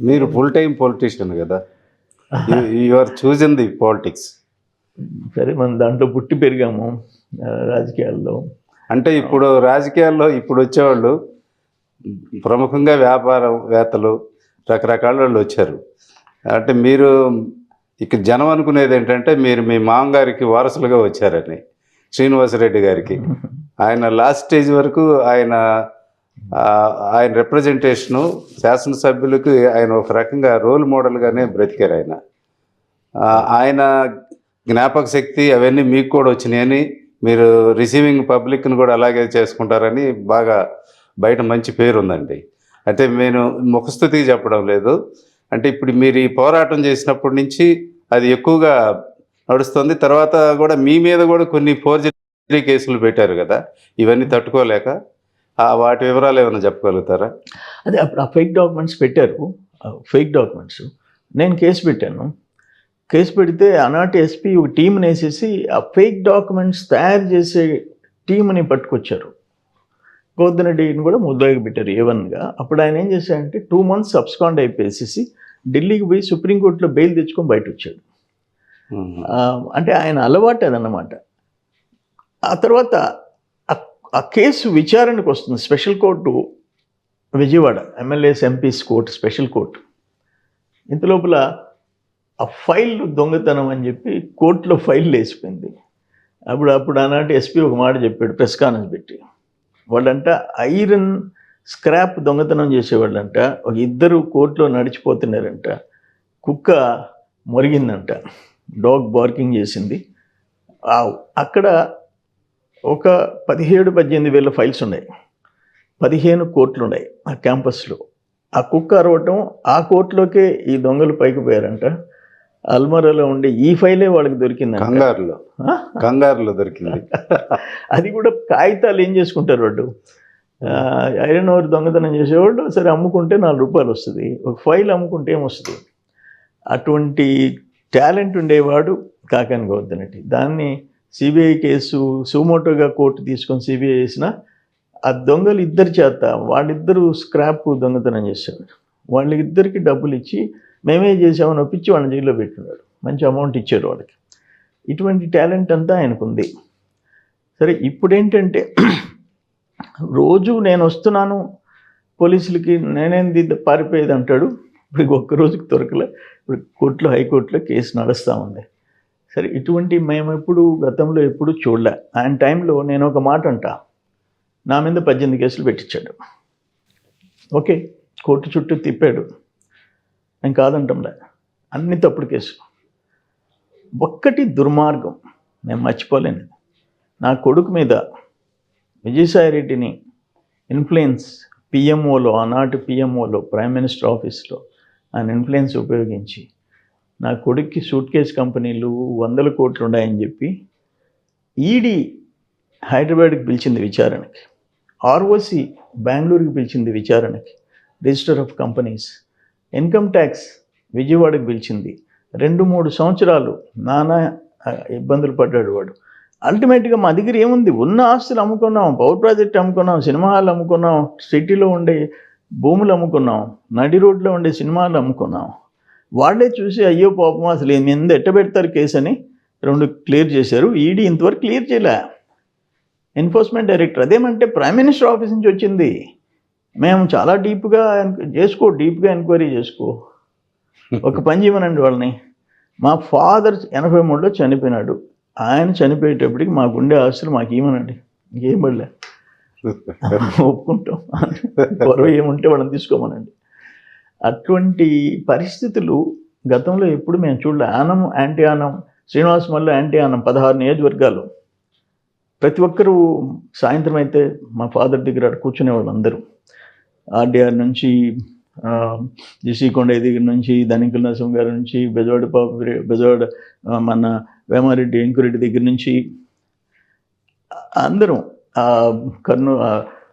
మీరు full time politician కదా, you are choosing the politics. సరే మనం దాంట్లో పుట్టి పెరిగాము రాజకీయాల్లో. అంటే ఇప్పుడు రాజకీయాల్లో ఇప్పుడు వచ్చేవాళ్ళు ప్రముఖంగా వ్యాపారవేత్తలు రకరకాల వాళ్ళు వచ్చారు. అంటే మీరు ఇక్కడ జనం అనుకునేది ఏంటంటే మీరు మీ మామగారికి వారసులుగా వచ్చారని, శ్రీనివాసరెడ్డి గారికి. ఆయన లాస్ట్ స్టేజ్ వరకు ఆయన రిప్రజెంటేషను శాసనసభ్యులకి ఆయన ఒక రకంగా రోల్ మోడల్గానే బ్రతికారు. ఆయన జ్ఞాపక శక్తి అవన్నీ మీకు కూడా వచ్చినాయని, మీరు రిసీవింగ్ పబ్లిక్ని కూడా అలాగే చేసుకుంటారని బాగా బయట మంచి పేరు ఉందండి. అంటే నేను ముఖస్థుతికి చెప్పడం లేదు, అంటే ఇప్పుడు మీరు ఈ పోరాటం చేసినప్పటి నుంచి అది ఎక్కువగా నడుస్తుంది. తర్వాత కూడా మీ మీద కూడా కొన్ని ఫోర్జరీ కేసులు పెట్టారు కదా, ఇవన్నీ తట్టుకోలేక. వాటి వివరాలు ఏమైనా చెప్పగలుగుతారా? అదే అప్పుడు ఆ ఫేక్ డాక్యుమెంట్స్ పెట్టారు. ఫేక్ డాక్యుమెంట్స్ నేను కేసు పెట్టాను. కేసు పెడితే ఆనాటి ఎస్పీ ఒక టీంని వేసేసి ఆ ఫేక్ డాక్యుమెంట్స్ తయారు చేసే టీంని పట్టుకొచ్చారు. గోవర్ధన్ రెడ్డిని కూడా ముద్దాయికి పెట్టారు A1గా. అప్పుడు ఆయన ఏం చేశాడంటే 2 months సబ్స్కాండ్ అయిపోయేసి ఢిల్లీకి పోయి సుప్రీంకోర్టులో బెయిల్ తెచ్చుకొని బయట వచ్చాడు. అంటే ఆయన అలవాటు అదన్నమాట. ఆ తర్వాత ఆ కేసు విచారణకు వస్తుంది special court Vijayawada, MLAs MPs court, special court. ఇంతలోపల ఆ ఫైల్ దొంగతనం అని చెప్పి కోర్టులో ఫైల్ వేసిపోయింది. అప్పుడు ఆనాటి ఎస్పీ ఒక మాట చెప్పాడు ప్రెస్ కాన్ఫరెన్స్ పెట్టి. వాళ్ళంట ఐరన్ స్క్రాప్ దొంగతనం చేసేవాళ్ళంట. ఒక 2 కోర్టులో నడిచిపోతున్నారంట. కుక్క మొరిగిందంట, డాగ్ బార్కింగ్ చేసింది. అక్కడ ఒక 17-18 వేల ఫైల్స్ ఉన్నాయి, 15 కోర్టులు ఉన్నాయి ఆ క్యాంపస్లో. ఆ కుక్క అరవటం ఆ కోర్టులోకే ఈ దొంగలు పైకి పోయారంట. అల్మరాలో ఉండే ఈ ఫైలే వాళ్ళకి దొరికింది, కంగారులో దొరికింది. అది కూడా కాగితాలు ఏం చేసుకుంటారు వాళ్ళు, ఐరన్ ఓవర్ దొంగతనం చేసేవాళ్ళు. సరే అమ్ముకుంటే 4 రూపాయలు వస్తుంది, ఒక ఫైల్ అమ్ముకుంటే ఏమొస్తుంది. అటువంటి టాలెంట్ ఉండేవాడు కాకాని గోవర్ధన్ రెడ్డి. దాన్ని సిబిఐ కేసు సుమోటోగా కోర్టు తీసుకొని సిబిఐ వేసిన ఆ దొంగలు 2 చేత వాళ్ళిద్దరూ స్క్రాప్ దొంగతనం చేసేవాడు. వాళ్ళిద్దరికి డబ్బులు ఇచ్చి మేమే చేసామని ఒప్పించి వాళ్ళని జైల్లో పెట్టున్నాడు. మంచి అమౌంట్ ఇచ్చారు వాళ్ళకి. ఇటువంటి టాలెంట్ అంతా ఆయనకుంది. సరే ఇప్పుడు ఏంటంటే రోజు నేను వస్తున్నాను పోలీసులకి, నేనేంది పారిపోయేది అంటాడు. ఇప్పుడు ఒక్కరోజుకి దొరకలే. ఇప్పుడు కోర్టులో, హైకోర్టులో కేసు నడుస్తూ ఉంది. సరే ఇటువంటి మేము ఎప్పుడు గతంలో ఎప్పుడు చూడలే. ఆయన టైంలో నేను ఒక మాట అంటా, నా మీద 18 కేసులు పెట్టించాడు. ఓకే, కోర్టు చుట్టూ తిప్పాడు, నేను కాదంటంలే. అన్ని తప్పుడు కేసులు. ఒక్కటి దుర్మార్గం నేను మర్చిపోలేను. నా కొడుకు మీద విజయసాయి రెడ్డిని ఇన్ఫ్లుయెన్స్ పిఎంఓలో, ఆనాటి పిఎంఓలో, ప్రైమ్ మినిస్టర్ ఆఫీస్లో ఆయన ఇన్ఫ్లుయెన్స్ ఉపయోగించి నా కొడుక్కి సూట్ కేస్ కంపెనీలు 100 కోట్లు ఉన్నాయని చెప్పి ఈడీ హైదరాబాద్కి పిలిచింది విచారణకి, ఆర్ఓసి బెంగళూరుకి పిలిచింది విచారణకి, register of companies, income tax విజయవాడకి పిలిచింది. 2-3 సంవత్సరాలు నానా ఇబ్బందులు పడ్డాడు వాడు. అల్టిమేట్గా మా దగ్గర ఏముంది, ఉన్న ఆస్తులు అమ్ముకున్నాం, పవర్ ప్రాజెక్ట్ అమ్ముకున్నాం, సినిమా హాల్ అమ్ముకున్నాం, సిటీలో ఉండే భూములు అమ్ముకున్నాం, నడి రోడ్లో ఉండే సినిమాలు అమ్ముకున్నాం. వాళ్ళే చూసి అయ్యో పాపం అసలు ఎంత ఎట్టబెడతారు కేసు అని 2 క్లియర్ చేశారు. ఈడీ ఇంతవరకు క్లియర్ చేయలే. ఎన్ఫోర్స్మెంట్ డైరెక్టర్ అదేమంటే ప్రైమ్ మినిస్టర్ ఆఫీస్ నుంచి వచ్చింది, మేము చాలా డీప్గా ఎంక్వైరీ చేసుకో, ఒక పని చేయమనండి వాళ్ళని. మా ఫాదర్ 83లో చనిపోయినాడు, ఆయన చనిపోయేటప్పటికి మాకుండే ఆస్తులు మాకు ఇవ్వనండి, ఇంకేం పడలే, ఒప్పుకుంటాం, గొడవ ఏముంటే వాళ్ళని తీసుకోమనండి. అటువంటి పరిస్థితులు గతంలో ఎప్పుడు మేము చూడలే. ఆనం, యాంటీ ఆనం, శ్రీనివాస్ మల్లు యాంటీ ఆనం 16 నియోజకవర్గాలు. ప్రతి ఒక్కరూ సాయంత్రం అయితే మా ఫాదర్ దగ్గర కూర్చునేవాళ్ళు అందరూ. ఆర్డీఆర్ నుంచి, జెసి కొండయ్య దగ్గర నుంచి, ధనికుల నరసింహ గారి నుంచి, బెజవాడ మన వేమారెడ్డి వెంకురెడ్డి దగ్గర నుంచి అందరం,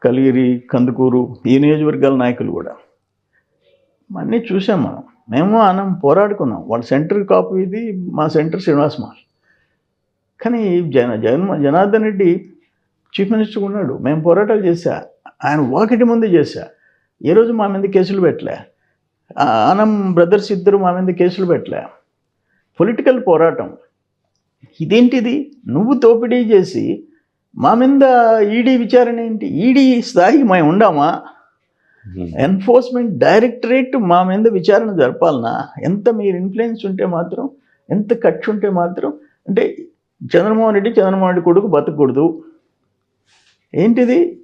కలిగిరి, కందుకూరు, ఈ నియోజకవర్గాల నాయకులు కూడా అన్నీ చూసాం మనం. మేము ఆనం పోరాడుకున్నాం. వాళ్ళ సెంటర్ కాపు ఇది, మా సెంటర్ శ్రీనివాస్ మాల్. కానీ జనార్దన్ రెడ్డి చీఫ్ మినిస్టర్ ఉన్నాడు, మేము పోరాటాలు చేశా, ఆయన వాకిటి ముందు చేశా, ఏ రోజు మా మీద కేసులు పెట్టలే. ఆనం బ్రదర్స్ ఇద్దరు మా మీద కేసులు పెట్టలే. పొలిటికల్ పోరాటం. ఇదేంటిది? నువ్వు దోపిడీ చేసి మా మీద ఈడీ విచారణ ఏంటి? ఈడీ స్థాయికి మేము ఉండామా? ఎన్ఫోర్స్మెంట్ డైరెక్టరేట్ మా మీద విచారణ జరపాలనా? ఎంత మీరు ఇన్ఫ్లుయెన్స్ ఉంటే మాత్రం, ఎంత ఖర్చు ఉంటే మాత్రం, అంటే చంద్రమోహన్ రెడ్డి కొడుకు బతకూడదు ఏంటిది?